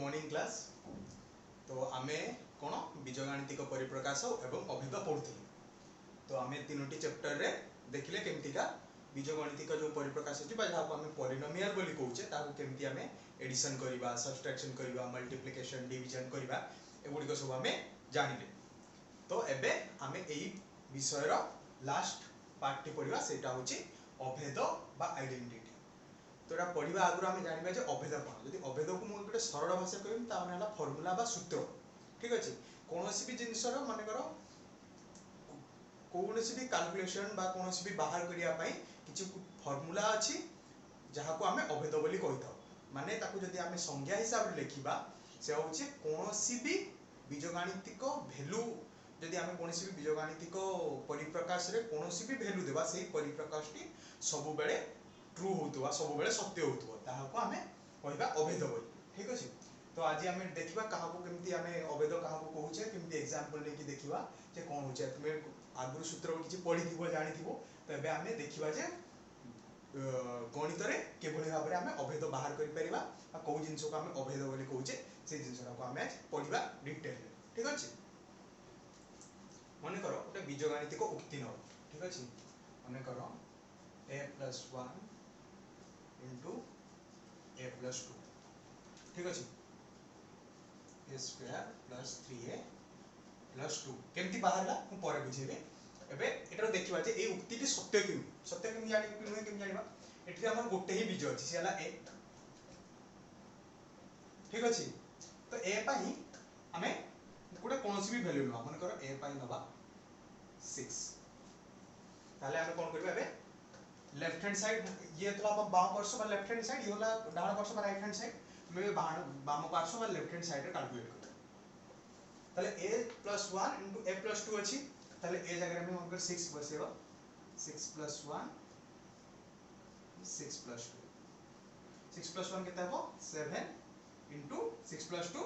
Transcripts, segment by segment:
Morning class. तो आमे कौन बीजगाणितिक परिप्रकाश एवं अभेद पढ़ुथिलु। तो आमे तीनोटी चैप्टर रे देखिले केमतिका बीजगणितिक जो परिप्रकाश अछि बा जाहाको आमे पॉलिनोमियल बोली कहउचे ताको केमति आमे एडिशन करिबा, सब्सट्रैक्शन करिबा, मल्टीप्लिकेशन, डिवीजन करिबा एगुडी को सब आमे जानिले। तो एबे आमे एई विषयर लास्ट पार्ट टी पढिबा, सेटा होची अभेद बा आइडेंटिटी। तो एटा पढिबा आगु आमे जानिबा जे अभेद कोन। जदि अभेद को मु गोटे सरल भाषा कहबी ता माने हला फार्मूला बा सूत्र। ठीक अछि। कोनोसी भी जिंसर माने करो कोनोसी भी कैलकुलेशन बा कोनोसी भी बाहर करिया पई किछि फार्मूला अछि जहा को आमे अभेद बोली कहिथाउ। माने ताकू जदि आमे संज्ञा हिसाब रे लेखिबा से होछि कोनोसी भी बीजगणितिक वैल्यू, जदि आमे कोनोसी भी बीजगणितिक परिप्रकाश रे कोनोसी भी वैल्यू देबा सेही परिप्रकाश टी सब बेले ट्रू होतुवा, सब बेले सत्य होतुवा, ताहा को आमे कहिबा अभेद बोली। ठीक अछि। तो आज आमे देखिबा काहाको केमति आमे अभेद काहाको कहउचे, केमति एग्जांपल लेके देखिबा जे कोन होचे। तुमे आगु सूत्र किछि पढिथिबो जानिथिबो। तो एबे आमे देखिबा जे गणित रे केभली भाबरे आमे अभेद बाहर करि परिबा आ को जिंस को आमे अभेद बोली कहउचे से जिंसटा को आमे पढिबा डिटेल रे। ठीक अछि। मने करो गोटे बीजगणितिक उक्ति न। ठीक अछि। मने करो a+1 into a+2। ठीक अछि। a² + 3a+2 केमति बाहरला हम परे बुझेबे। एबे एटा देखिबा जे ए उक्तिटी सत्य कि सत्य केमति जानि कि नुहे केमति जानिबा। एठी हमर गोटे ही बीज अछि, से हला a। ठीक अछि। तो a पई हमें गोटे कोनोसी भी वैल्यू नबा। मन करो a पई नबा 6। ताले हम कोन करबा एबे लेफ्ट हैंड साइड ये तो हम बाम पार्श्व बा लेफ्ट हैंड साइड, ये होला डाहाण पार्श्व बा राइट हैंड साइड। मैं बाम पार्श्व बा लेफ्ट हैंड साइड रे कैलकुलेट करबा। ताले a+1 into a+2 अछि। ताले a जगह में हम 6 बसेबा। 6 + 1 6 + 2। 6 + 1 केते हो 7 into 6 + 2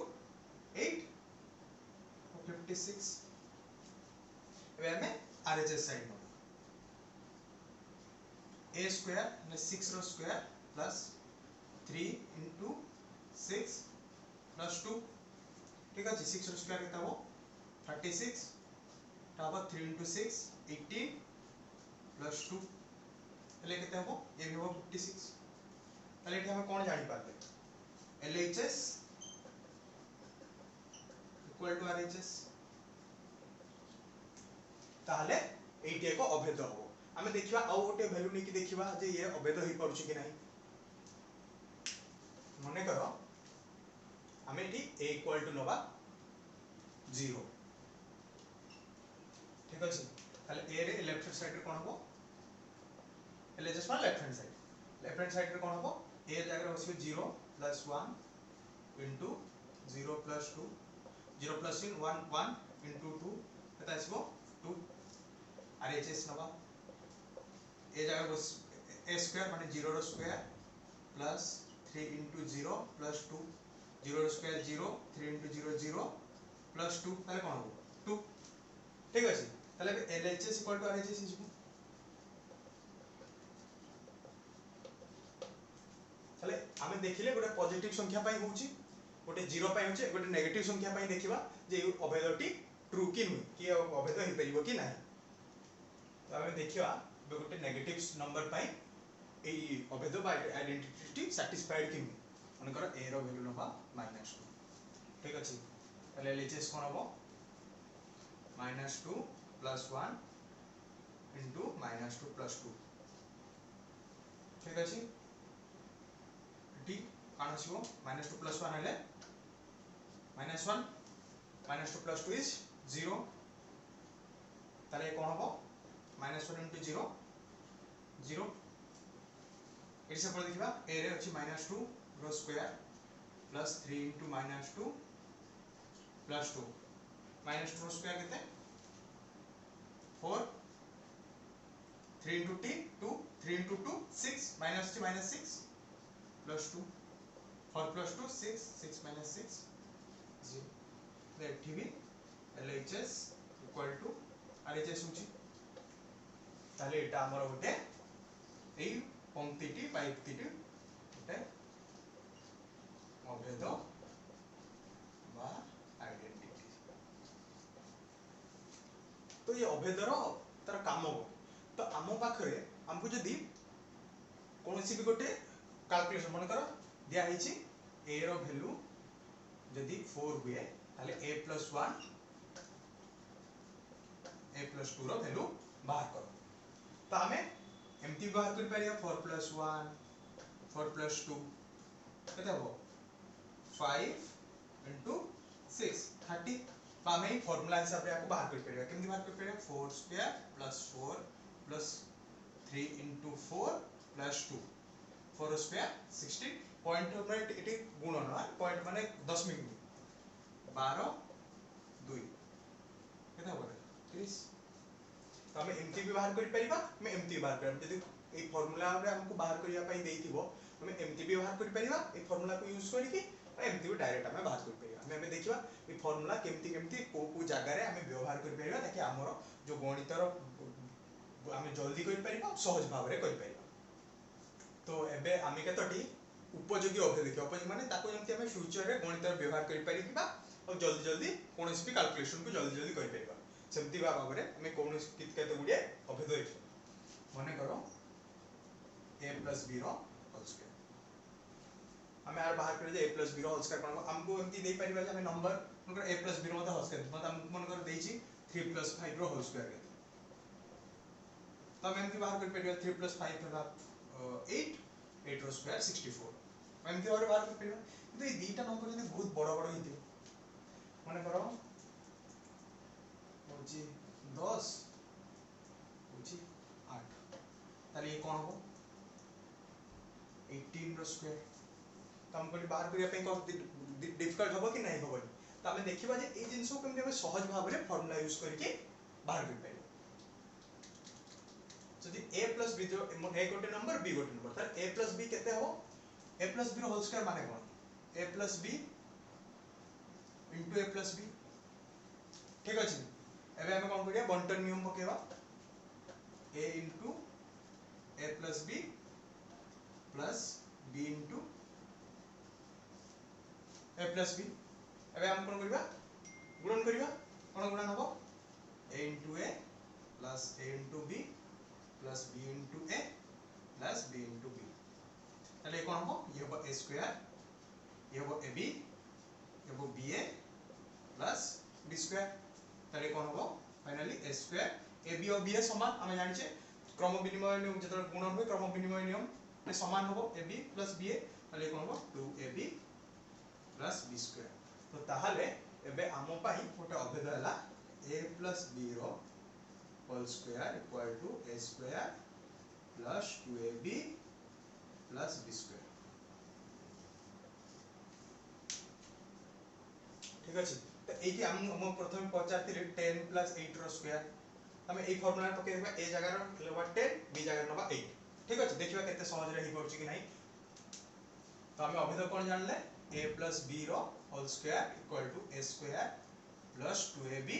8 56। एबे हमें RHS साइड नो a² ने 6 रो स्क्वायर प्लस 3 into 6 plus 2। ठीक अछि। 6 रो स्क्वायर केते हो 36 ताबा 3 into 6 18 plus 2 तले केते हो ए भी हो 56। तले एठी हम कोन जानि पारबे LHS equal to RHS। ताले एठी एको अभेद हो। आमे देखिबा आ गोटे वैल्यू नै कि देखिबा जे ये अभेद होई पड़ुछि कि नाही। मने करो आमे एठी a equal to नबा 0। ठीक अछि। ताले a रे लेफ्ट साइड रे कोन हो LHS मा left hand side. Left hand side रे कोन हो a जगह बसिबे 0 + 1 into 0 + 2 0 + 3 1 1 into 2 केता आसीबो 2। RHS नबा a जगह बस a² माने 0 रो स्क्वायर प्लस 3 into 0 plus 2 0 रो स्क्वायर 0 3 into 0 0 plus 2 ताले कोन हो 2। ठीक अछि। ताले LHS equal to RHS इजिबो। ताले आमे देखिले गोटे पॉजिटिव संख्या पई होउची, गोटे 0 पई होउची, गोटे नेगेटिव संख्या पई देखिबा जे अभेदटी ट्रू कि नुहि कि अभेद हेइ परिबो कि नाही। तो आमे देखिबा गोटे नेगेटिव नंबर पई एई अभेद बा आइडेंटिटी सैटिस्फाइड कि नुहि। मन करो a रो वैल्यू नबा -2। ठीक अछि। ताले LHS कोन हबो -2 + 1 into -2 + 2। ठीक अछि। डी कान आसीबो -2 + 1 हेले -1 -2 + 2 is 0। ताले कोन हबो -1 into 0 0। एठी से पर देखिबा a रे अछि -2 रो स्क्वायर प्लस 3 into -2 plus 2 -2 रो स्क्वायर केते 4 3 into t 2 3 into 2 6 -6 plus 2 4 plus 2 6 6 minus 6 0। तो एठी भी LHS equal to RHS होची। ताले एटा हमर होते एई पंक्तिटी बा युक्तिटी होते अभेद तो ये अभेदर तार काम हो तो आम पाखरे हमको जदि कौन भी गोटे कैलकुलेशन मन कर दिया ए रो वैल्यू जदि 4 हुए ताले a + 1 a + 2 रो वैल्यू बाहर कर तो आमे एमती बाहर कर पारिया 4 + 1 4 + 2 केते हो 5 * 6 30 तो आमे ई फार्मूला हिसाब रे आको बाहर कर पारिया केमती बाहर कर पारिया 4² + 4 + 3 * 4 + 2 4² 16 पॉइंट में इटी गुणन पॉइंट माने दशमिक 12 2 केते हो 30 तो हमें एमती भी बाहर कर परिबा मैं एमती बाहर कर जदि ए फार्मूला रे हमको बाहर करिया पई देइथिबो हमें एमती भी बाहर कर परिबा ए फार्मूला को यूज करी कि एमती भी डायरेक्ट हमें बाहर कर परिबा हमें देखिबा ए फार्मूला केमती को जगह रे हमें व्यवहार कर परिबा ताकि हमरो जो गणित रो हमें जल्दी कर परिबा सहज भाव रे कर परिबा तो एबे हमें केतोटी उपयोगी अभेद देखिबा उपयोगी माने ताको जेमती हमें फ्यूचर रे गणित रो व्यवहार कर परिबा और जल्दी जल्दी कोनोसी भी कैलकुलेशन को जल्दी जल्दी कर परिबा सेमती भाव रे हमें कोनोसी केते गुडिया अभेद देखिबा माने करो a + b रो होल स्क्वायर हमें यार बाहर कर जे a + b रो होल स्क्वायर कोन हमको एमती देई परिबा जे हमें नंबर मन कर a + b रो होल स्क्वायर मतलब हम मन कर देइची 3 + 5 रो होल स्क्वायर के तो हम एमती बाहर कर परिबा 3 + 5 होला 8 8 रो स्क्वायर 64 एमती और बाहर कर परिबा तो ये दीटा नंबर जने बहुत बड़ बड़ हिते माने करो होची 10 होची 8 ताले ये कोन हो 18 रो स्क्वायर तो हमको बाहर करिया पे को डिफिकल्ट होबो कि नहीं होबो तो हमें देखिबा जे ए जिंसो केमते हमें सहज भाव रे फार्मूला यूज करके बाहर कर पाइबो जदि a + b जो a गोटे नंबर b गोटे नंबर त a + b केते हो a + b रो होल स्क्वायर माने कोन a + b * a + b ठीक अछि एबे हम कोन करिया बंटन नियम पकेबा a * a + b plus b into a plus b एबे हम कोन करबा गुणन करबा कोन गुणन हबो a into a plus a into b plus b into a plus b into b ताले कोन हबो ये हबो a स्क्वायर ये हबो ab ये हबो ba plus b स्क्वायर ताले कोन हबो फाइनली a स्क्वायर ab और ba समान हम जानि छे क्रम विनिमय नियम जतरा गुणन होय क्रम विनिमय नियम ने समान होबो ab plus ba ताले कोन हबो 2ab plus b स्क्वायर तो ताहाले एबे आमो पाई गोटे अभेद हला a plus b रो whole square equal to a square plus 2ab plus b square ठीक अछि तो एठी हम प्रथम पचारतिले 10 plus 8 रो स्क्वायर हम ए फार्मूला पके देबा a जगह रो लेबा 10 b जगह नबा 8 ठीक अछि देखिबा केते सहज रे ही परछि कि नहीं तो हम अभेद कोन जानले a plus b रो whole square equal to a square plus 2ab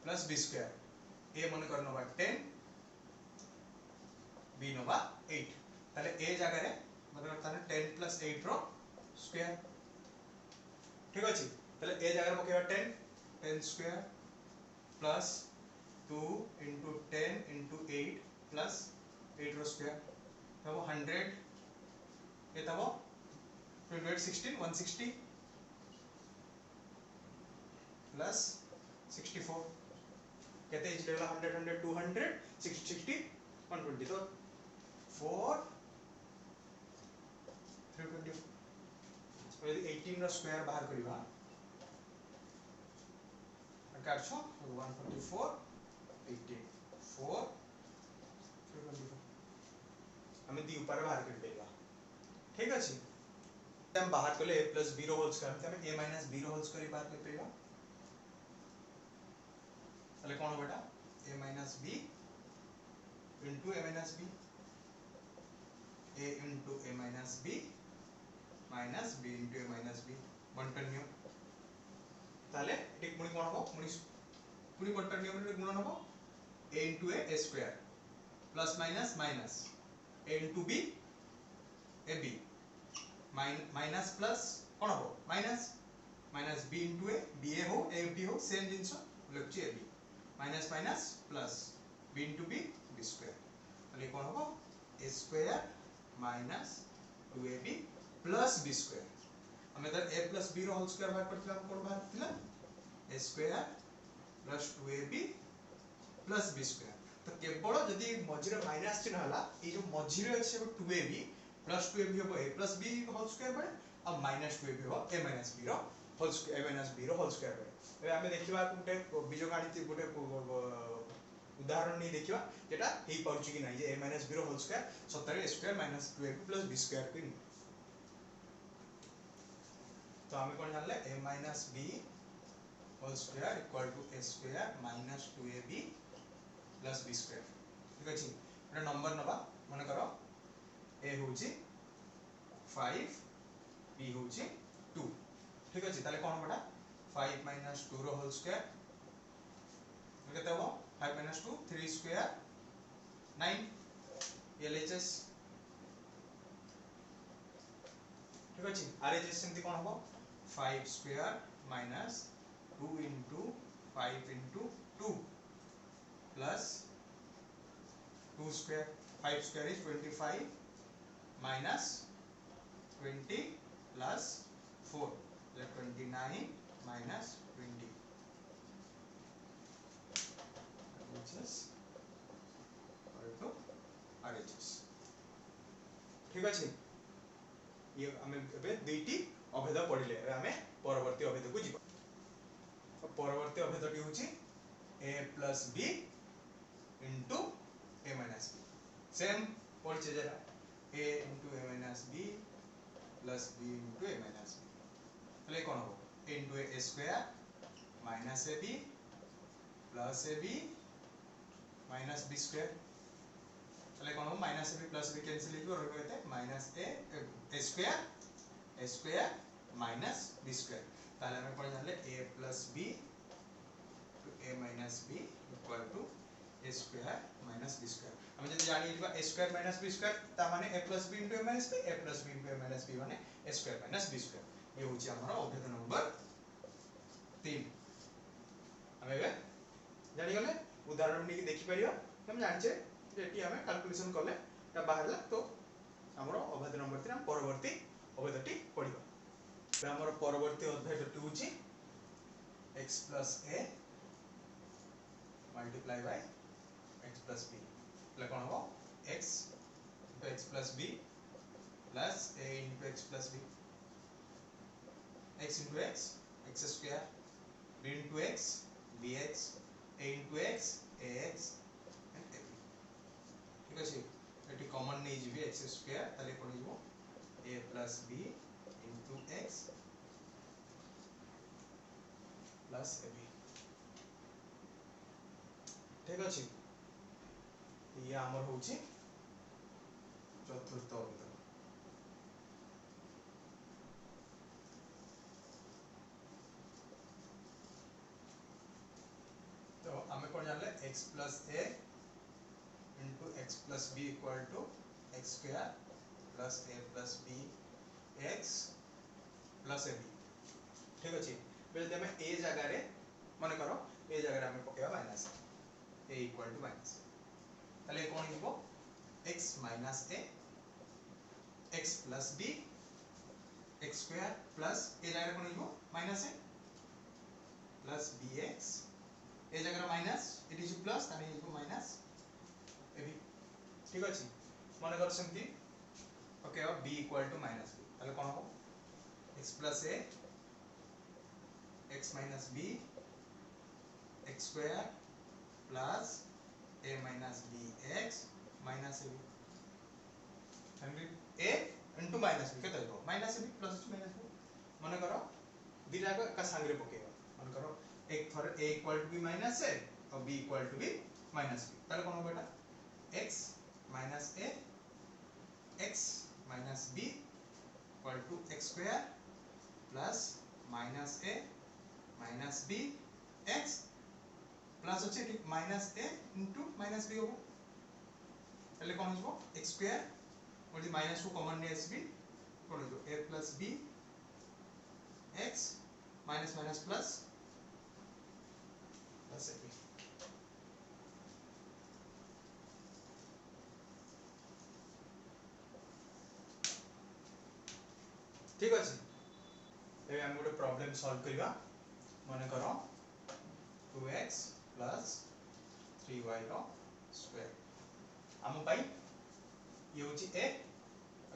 plus b square a मन कर नबा 10 b नबा 8 ताले a जगह रे मतलब ताले 10 plus 8 रो स्क्वायर ठीक अछि ताले a जगह रे पकेबा 10 10 square plus 2 into 10 into 8 plus 8 रो स्क्वायर तब 100 ये तब 28 16 160 plus 64 कहते हैं इसलिए 100 100 200 60 60 120 तो 4 320 और यदि 18 रो स्क्वायर बाहर करिबा काटछो 144 18 4 324 हमें दी ऊपर बाहर कर देबा ठीक अछि हम बाहर करले a plus b रो होल स्क्वायर हमें a minus b रो होल स्क्वायर बाहर कर पेबा ताले कोन बेटा a minus b into a minus b a into a minus b minus b into a minus b बंटन नियम ताले ठीक मुनी कोन हो मुनी बंटन नियम रे गुणन हो a into a square plus minus minus a into b ab minus plus कोन हो minus minus b into a ba हो ab हो सेम जिंसो लेखछि ab minus minus plus b into b b square ताले कोन हो a square minus 2ab plus b square हमें तर a प्लस b रो होल स्क्वायर बाहर पड़थिला कोन बाहर थिला a square plus 2ab plus b square तो केवल जदी मझिरे माइनस चिन्ह हला ए जो मझिरे अछि 2ab प्लस 2ab हो a plus b whole square पड़े अब माइनस 2ab हो a माइनस b रो whole square a minus b रो होल स्क्वायर पड़े ए हमें देखिबा गुटे बीजगणित गुटे उदाहरण नहीं देखिबा जेटा हेई पड़ुची कि नाही जे a माइनस b रो होल स्क्वायर सतरे a square minus 2ab plus b square कि तो हमें कोन जानले a minus b whole square equal to a square minus 2ab plus b square ठीक अछि एटा नंबर नबा माने करो a होची 5 b होची 2 ठीक अछि ताले कोन बडा 5 minus 2 रो होल स्क्वायर केते हो 5 minus 2 3 स्क्वायर 9 LHS ठीक अछि RHS सेमति कोन हो 5 square minus 2 into 5 into 2 plus 2 square 5 square is 25 minus 20 plus 4 like 29 minus 20 which is equal to RHS ठीक अछि ये हमें एबे दुईटी अभेद पढिले एबे हमें परवर्ती अभेद को जीवा तो परवर्ती अभेदटी होची a plus b into a minus b same पढिचे जरा a into a minus b plus b into a minus b तले कोन हो a into a square minus ab plus ab minus b square तले कोन हो minus ab plus b cancel हो रहबो एते minus a square minus b square ताले हम कोन जानले a plus b to a minus b equal to a square minus b square हम जदी जानि लिबा a square minus b square ता माने a plus b into a minus b a plus b into a minus b माने a square minus b square ये होची हमर अभेद नंबर 3 हम एबे जानि गले उदाहरण नि देखि परियो हम जानि छे जे एटी हमें कैलकुलेशन करले ता बाहरला तो हमर अभेद नंबर 3 हम परवर्ती अभेदटी पढिबा बे हमर परवर्ती अभेदटी होची x plus a multiply by x plus b એટલે કોણ હો x into x plus b plus a into x plus b x into x x square b into x bx a into x ax and ab ठीक अछि eighty common नै जिबे x square ताले कोन जिवो a plus b into x plus ab ठीक अछि ये हमर होची चतुर्थ अभेद तो हमें कोन जानले x plus a into x plus b equal to x square plus a plus b x plus ab ठीक अछि बेले हमें a जगह रे माने करो a जगह रे हमें पकेबा minus a equal to minus ताले कोन हिबो x minus a x plus b x square plus a जगह रे कोन हिबो minus a plus bx a जगह रे minus it is plus ताने हिबो minus ab ठीक अछि माने कर सेमती ओके अब b equal to minus b ताले कोन हो x plus a x minus b x square plus a minus b x minus ab हमरे a into minus b केते हो minus b plus minus b माने करो दिरा का संगे पकेबा माने करो एक थर a equal to b minus a और b equal to b minus b ताले कोन हो बेटा x minus a x minus b equal to x square plus minus a minus b x plus होचे ठीक minus a into minus b होबो तले कोन होबो x स्क्वायर और जे माइनस को कॉमन ने sb कोन होबो a plus b x minus minus plus plus ab ठीक अछि ए हम गोटे प्रॉब्लम सॉल्व करबा माने करो 2x plus 3y रो स्क्वायर हम पाई ये होची a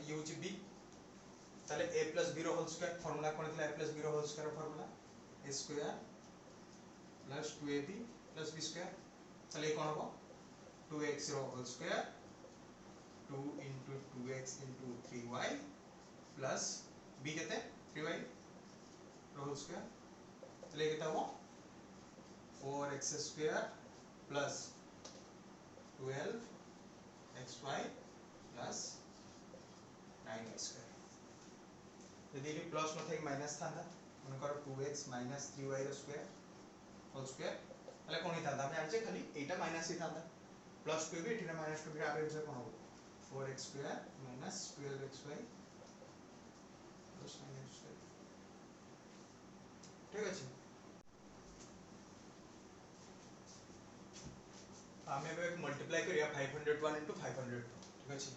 ये होची b ताले a plus b रो होल स्क्वायर फार्मूला कोन थिला a plus b रो whole square formula a square plus 2ab plus b square ताले कोन हो 2x रो whole square 2 into 2x into 3y plus b केते 3y रो होल स्क्वायर ताले केते हो 4x square plus 12xy plus 9y square यदि ये प्लस न थे माइनस था मन कर 2x minus 3y रो स्क्वायर होल स्क्वायर ताले कोन ही था हम जानचे खाली एटा माइनस ही था प्लस 2 भी एटा माइनस 2 भी आबे जे कोन हो 4x square minus 12xy plus 9y square ठीक अछि हमें अब एक मल्टीप्लाई करिया 501 into 500 ठीक अछि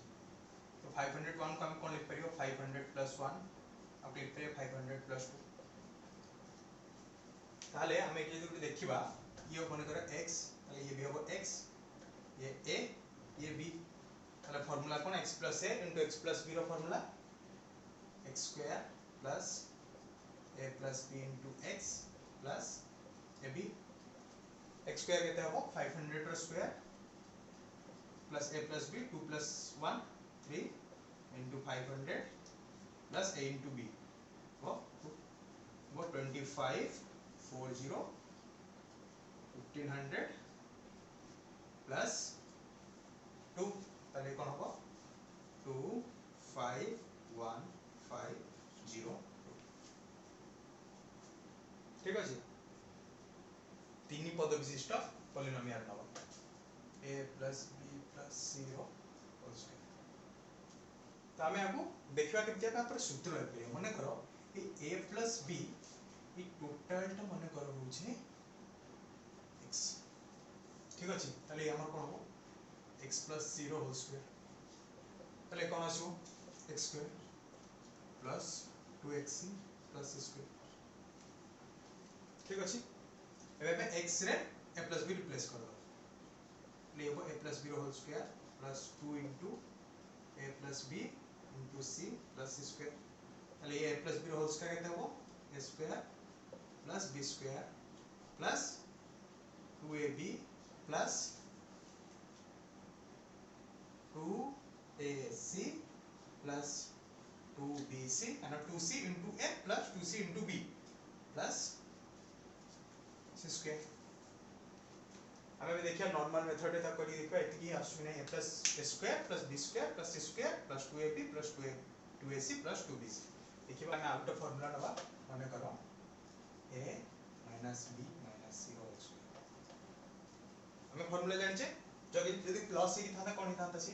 तो 501 को हम कोन लिख परियो 500 plus 1 अब लिख परियो 500 plus 2 ताले हमें जे जति देखिबा ये कोन करे x ताले ये भी होबो x ये a ये b ताले फार्मूला कोन x plus a into x plus b रो formula x square plus a plus b into x plus ab x square केते होबो 500 रो square plus a plus b 2 plus 1 3 into 500 plus a into b वो 25 40 1500 plus 2 ताले कोन होबो 25150 ठीक अछि तीन पद विशिष्ट पॉलिनोमियल नबो a plus b plus c रो होल स्क्वायर तो हमें आपको देखिबा केते पर सूत्र लगे माने करो ए a plus b E total टा माने करो होचे x ठीक अछि ताले हमर कोन हो x plus c रो होल स्क्वायर ताले कोन आसु x square plus 2xc plus c square ठीक अछि एबे में x रे a plus b रिप्लेस कर दो लेबो a plus b रो whole square plus 2 into a plus b into c plus c square ताले a plus b रो होल स्क्वायर केते हो a square plus b square plus 2ab plus 2ac plus 2bc and 2c into a plus 2c into b plus c square हमें भी देखिए normal method है तक करी देखो इतनी आसु नहीं a plus a square plus b square plus c square plus 2ab plus 2ac plus 2bc देखिए मैं आउट ऑफ फार्मूला नबा माने करो a minus b minus c whole square हमें फार्मूला जान छे यदि प्लस ही था कोन ही था से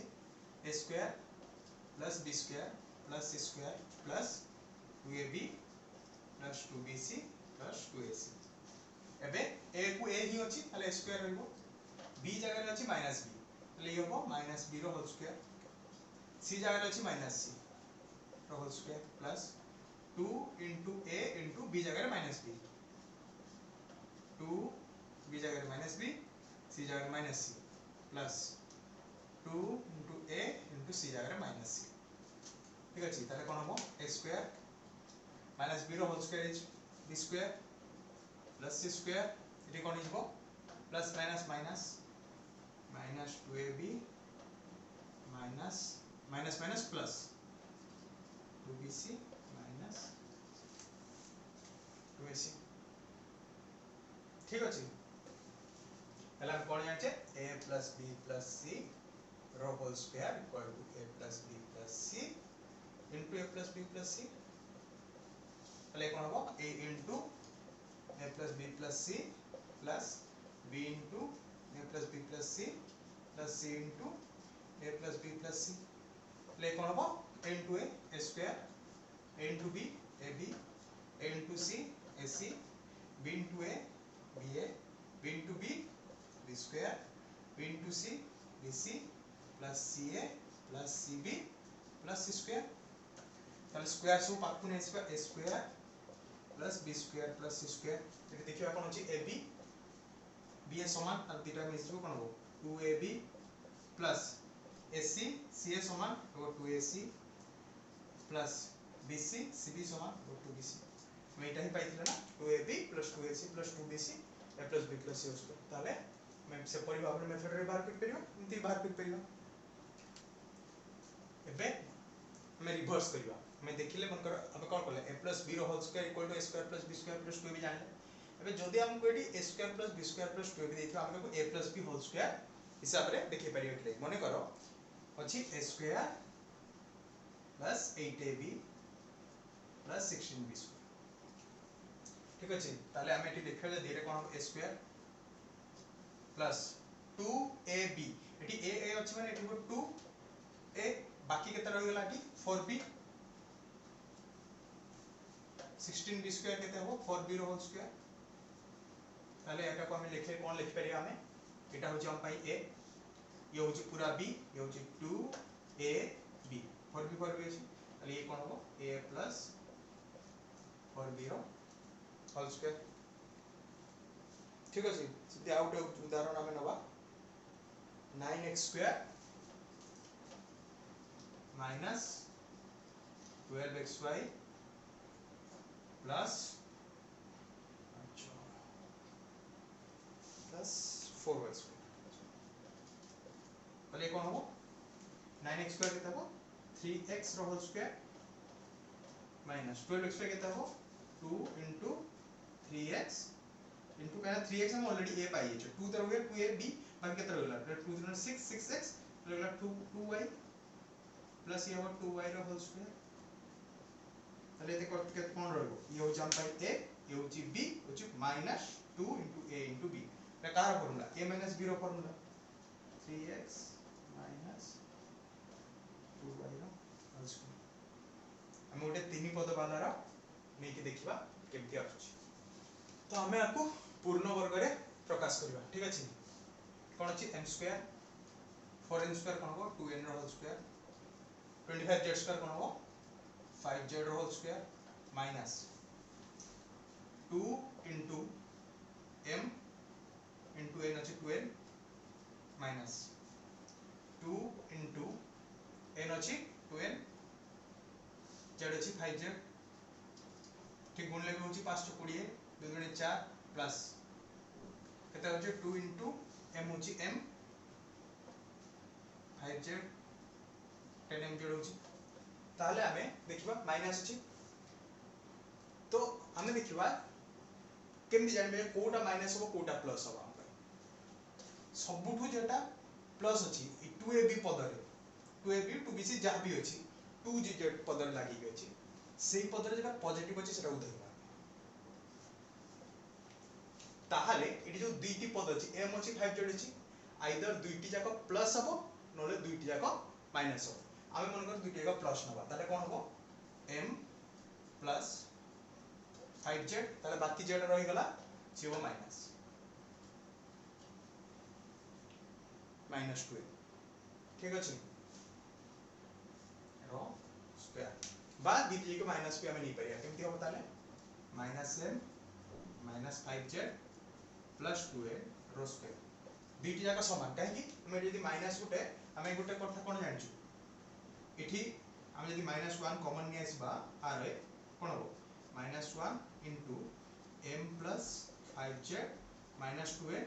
a square plus b square plus c square plus 2ab plus 2bc plus 2ac एबे a को a ही अछि ताले स्क्वायर होइबो b जगह रे अछि माइनस b ताले ये होबो माइनस b रो होल स्क्वायर c जगह रे अछि माइनस c रो whole square plus 2 into a into b जगह रे माइनस b 2 b जगह रे माइनस b c जगह रे minus c plus 2 into a into c जगह रे माइनस c ठीक अछि ताले कोन होबो a स्क्वायर माइनस b रो whole square is b square plus c square इति कोन हिजबो plus minus minus minus 2ab minus minus minus plus 2bc minus 2ac ठीक अछि हला कोन जानचे a plus b plus c रो whole square equal to a plus b plus c into a plus b plus c हले कोन होबो a into a plus b plus c plus b into a plus b plus c plus c into a plus b plus c ले कोन होबो a into a square a into b ab a into c ac b into a ba b into b b square b into c bc plus ca plus cb plus c square ताले square सब पाखु नै आसीबा a square plus b square plus c square eighty देखिबा कोन अछि ab b a समान और तीटा मिसबो कोन हो 2ab plus ac ca समान और 2ac प्लस bc cb समान और 2bc मैं एटा ही पाइथिला ना 2ab plus 2ac plus 2bc a plus b plus c square ताले मैं से परि भाबरे मेथड रे बाहर कर परियो इनती बाहर कर परियो एबे मैं रिवर्स करिवा मैं देखिले मन कर अब कोन करले a plus b रो whole square equal to a square plus b square plus 2ab जानले एबे जदी हमको एटी a square plus b square plus 2ab देथिबा हमको a plus b whole square हिसाब रे देखि परियो कि मने करो अछि a square plus 8ab plus 16b square ठीक अछि ताले हम एटी देखले धीरे कोन a स्क्वायर प्लस 2ab एटी a अछि माने एटी 2a बाकी केते रहि गेला एटी 4b 16b स्क्वायर केते हो 4b रो होल स्क्वायर ताले एटा को हम लिखे कोन लिख परिया हमें एटा होची हम पाई a ये होची पूरा b ये होची 2ab 4b अछि ताले ये कोन हो a प्लस 4b रो होल स्क्वायर ठीक अछि सिद्धि आउट उदाहरण हमें नबा 9x square minus 12xy plus plus 4y square पहले कौन हो 9x स्क्वायर कितना हो 3x रो होल स्क्वायर माइनस 12xy कितना हो 2 into 3x into कहना 3x हम ऑलरेडी a पाई है 2 तरह हो 2ab बाकी कितना रहला 2 3 6 6x रहला 2y प्लस ये हो 2y रो होल स्क्वायर ताले एते कौन रहबो ये हो जाम पाई a ये होची b होची minus 2 into a into b एटा कार फार्मूला a minus b रो फार्मूला 3x minus 2y रो होल स्क्वायर हम ओटे तीन पद वाला रो नै कि देखिबा केमति आछी तो हमें आको पूर्ण वर्ग रे प्रकाश करबा ठीक अछि कोन अछि m स्क्वायर 4n स्क्वायर कोन हो 2n रो होल स्क्वायर 25z स्क्वायर कोन हो 5z रो whole square minus 2 into m into n अछि 2n माइनस 2 into n अछि 2n z अछि 5z ठीक गुण लेबे होछि 520 2 गुणे 4 प्लस केते होछि 2 into m होछि m 5z 10m z होछि ताले हमें देखिबा माइनस अछि तो हमें देखिबा केमति जानबे कोटा माइनस हो कोटा प्लस हो हम सबुठु जेटा प्लस अछि 2ab पद रे 2ab 2bc जहा भी अछि 2gz पद रे लागि अछि सेही पद रे जेटा पॉजिटिव अछि सेटा उधैबा ताहाले एटी जो दुईटी पद अछि m अछि 5z अछि आइदर दुईटी जाको प्लस हबो नले दुईटी जाको माइनस हबो आमे मन कर दुईटी जाको प्लस नबा ताले कोन हबो m प्लस 5z ताले बाकी जेटा रहि गला से हो माइनस -2 ठीक अछि रो स्क्वायर बा दीदी को माइनस पे हमें नहीं परिया केमति हो ताले -m -5z प्लस 2n रो स्क्वायर दीटी जाका समान काहे कि हम यदि माइनस गुटे हमें गुटे कथा कोन जानछु इठी हम यदि -1 कॉमन नि आसीबा आरे कोन हो -1 into m plus 5z minus 2n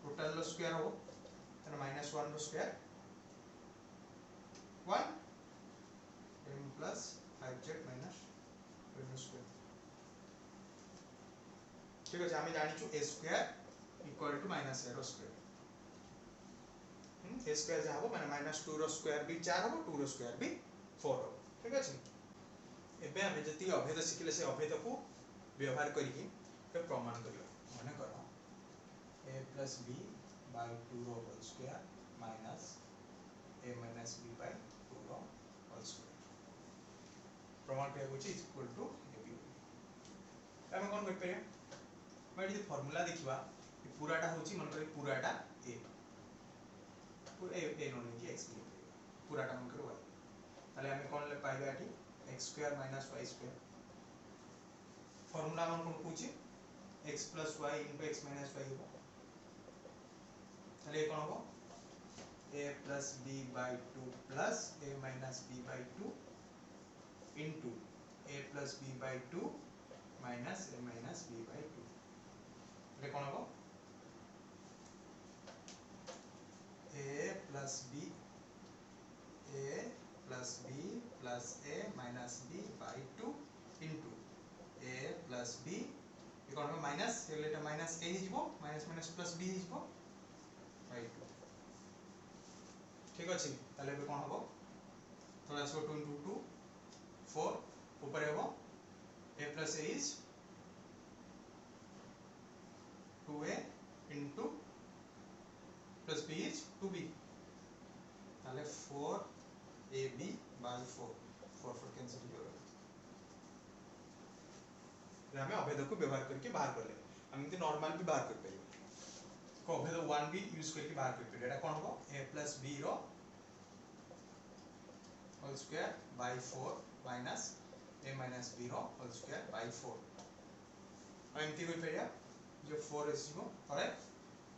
total रो स्क्वायर हो तने -1 रो square 1 m plus 5z minus 2n रो स्क्वायर ठीक है हम जानिछु a square equal to -a रो स्क्वायर a स्क्वायर जा हो माने -2 रो स्क्वायर भी 4 हो 2 रो स्क्वायर भी 4 हो ठीक अछि एबे हम जति अभेद सिखले से अभेद को व्यवहार करिकि के प्रमाण करियो माने करो a plus b by 2 रो whole square minus a minus b by 2 रो होल स्क्वायर प्रमाण के होची इक्वल टू ab हम कोन कर परिया मैं यदि फार्मूला देखिबा कि पूराटा होची मन करे पूराटा a पूरा a नो कि x पूराटा मन करे y ताले हमें कोन ले पाइबा एठी x square minus y square formula मन कोन कहूची x plus y into x minus y हो ताले कोन हो a plus b by 2 plus a minus b by 2 into a plus b by 2 minus a minus b by 2 ताले कोन हो a plus b plus a minus b by 2 into a plus b ये कोन हो minus ये लेटा minus a हिजबो minus minus plus b हिजबो by 2 ठीक अछि ताले बे कोन हबो थोड़ा सो 2 into 2 4 ऊपर हबो a plus a is 2a into plus b is 2b ताले 4ab by 4 4 कैंसिल हो गया हमें अभेद को व्यवहार करके बाहर कर ले हम इनके नॉर्मल भी बाहर कर परियो को अभेद 1 भी यूज करके बाहर कर परियो एटा कोन हो a plus b रो whole square by 4 minus a minus b रो होल स्क्वायर by 4 हम एमती कोइ परिया जो 4 एसिबो करेक्ट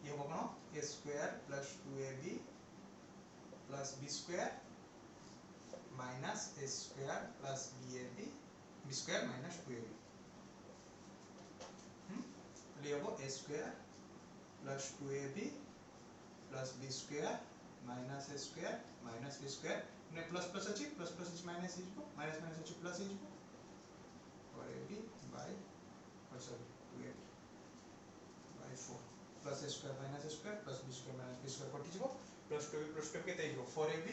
ये हो कोन a square plus 2ab plus b square minus a square plus bab b square minus 2ab लिए वो a square plus 2ab plus b square minus a square minus b square ने प्लस प्लस अछि plus plus अछि minus हिजबो minus minus अछि plus हिजबो और ab by sorry 2ab by 4 plus a square minus a square plus b square minus b square कटि जिवो plus 2ab केते हिजबो 4ab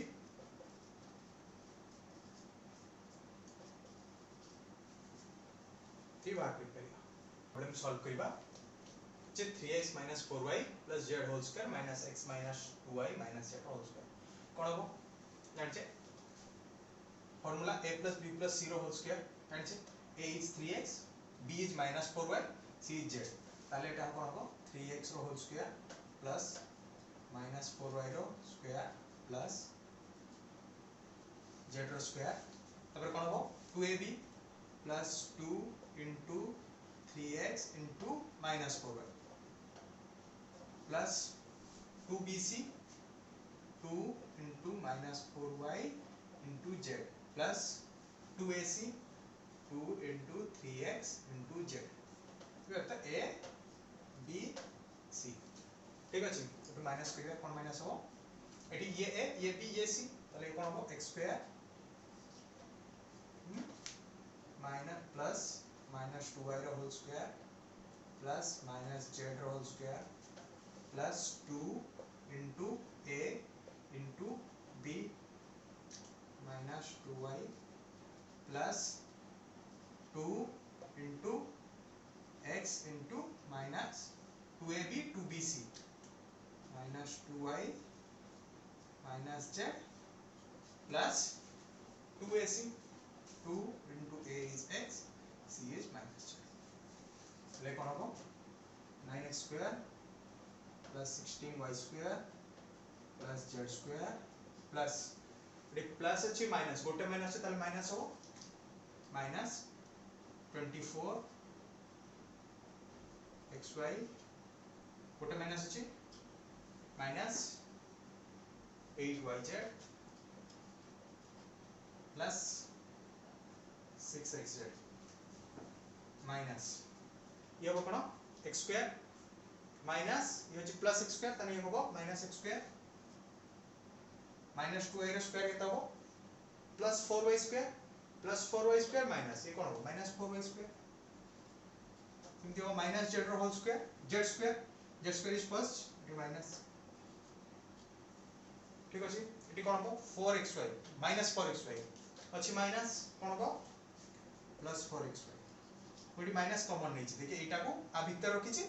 ती बात कर परिया प्रॉब्लम सॉल्व करिबा जे 3x 4y z whole square minus x 2y z whole square कोन हो जानछे formula a plus b plus 0 whole square जानछे a is 3x b is -4y c is z ताले एटा कोन हो 3x रो होल स्क्वायर प्लस -4y रो square plus z रो square तब कोन हो 2ab plus 2 into 3x into -4y plus 2bc 2 into -4y into z plus 2ac 2 into 3x into z ये होता है a b c ठीक अछि तो माइनस करिया कोन minus हो एटी ये a ये b ये c ताले कोन हो x square minus plus -2y रो होल स्क्वायर प्लस -z रो whole square plus 2 into a into b minus 2y plus 2 into x into minus 2ab 2bc minus 2y minus z plus 2ac 2 into a is x c is minus z ले कोन हो 9x square plus 16y square plus z square plus ये plus अछि minus गोटे minus ताले minus हो minus 24 xy गोटे minus अछि minus 8yz plus 6xz minus ये हो कोन x स्क्वायर माइनस ये होची प्लस x स्क्वायर तने होबो minus x square minus 2y रो स्क्वायर केता हो प्लस 4y स्क्वायर माइनस ये कोन हो माइनस 4y स्क्वायर किंतु हो माइनस z रो whole square z square is first ये माइनस ठीक अछि एटी कोन हो 4xy माइनस 4xy अछि माइनस कोन हो प्लस 4xy कोडी माइनस कॉमन नै छी देखिए एटा को आ भीतर रखी छी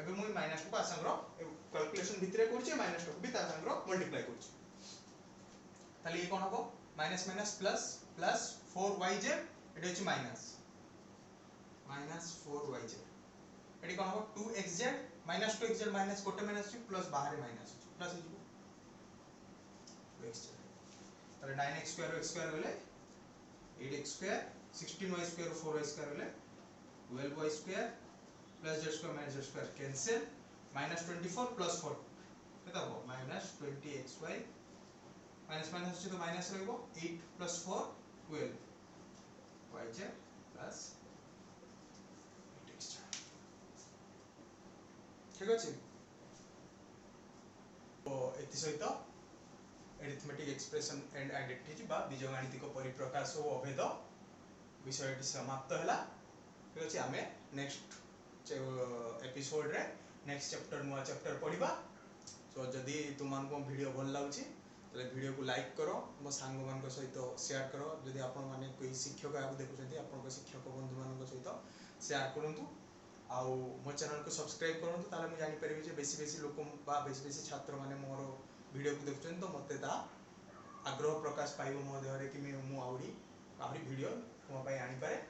एबे मुई माइनस को आसंगरो कैलकुलेशन भितरे करछि माइनस को भी ता संगरो मल्टीप्लाई करछि ताले ये कोन हो minus minus plus plus 4yz एटा अछि माइनस 4yz एटी कोन हो 2xz -2xz माइनस कोटे माइनस प्लस बाहर माइनस प्लस इज 2xz ताले 9x स्क्वायर x स्क्वायर होले 8x square 16y square 4y square हेले 12y square plus z square minus z square cancel minus 24 plus 4 केता हो minus 20xy minus minus अछि तो minus रहइबो 8 plus 4 12 yz plus 8x ठीक अछि तो एति सहित अरिथमेटिक एक्सप्रेशन एंड आइडेंटिटी बा बीजगणितिक परिप्रकाश और अभेद विषयटी समाप्त हैला ठीक अछि आमे नेक्स्ट एपिसोड रे नेक्स्ट चैप्टर नुआ चैप्टर पढिबा सो जदी तुमान को वीडियो भल लागुची तले वीडियो को लाइक करो मो सांग मान को सहित शेयर करो जदी आपण माने कोई शिक्षक आबु देखुछथि आपण को शिक्षक बंधु मान को सहित शेयर करंतु आउ मो चैनल को सब्सक्राइब करंतु ताले मु जानि परबे जे बेसी बेसी लोक बा बेसी बेसी छात्र माने मोर वीडियो को देखुछन तो मते ता आग्रह प्रकाश पाइबो मो देहरे कि मु आउरी वीडियो तुम पाई आनी पारे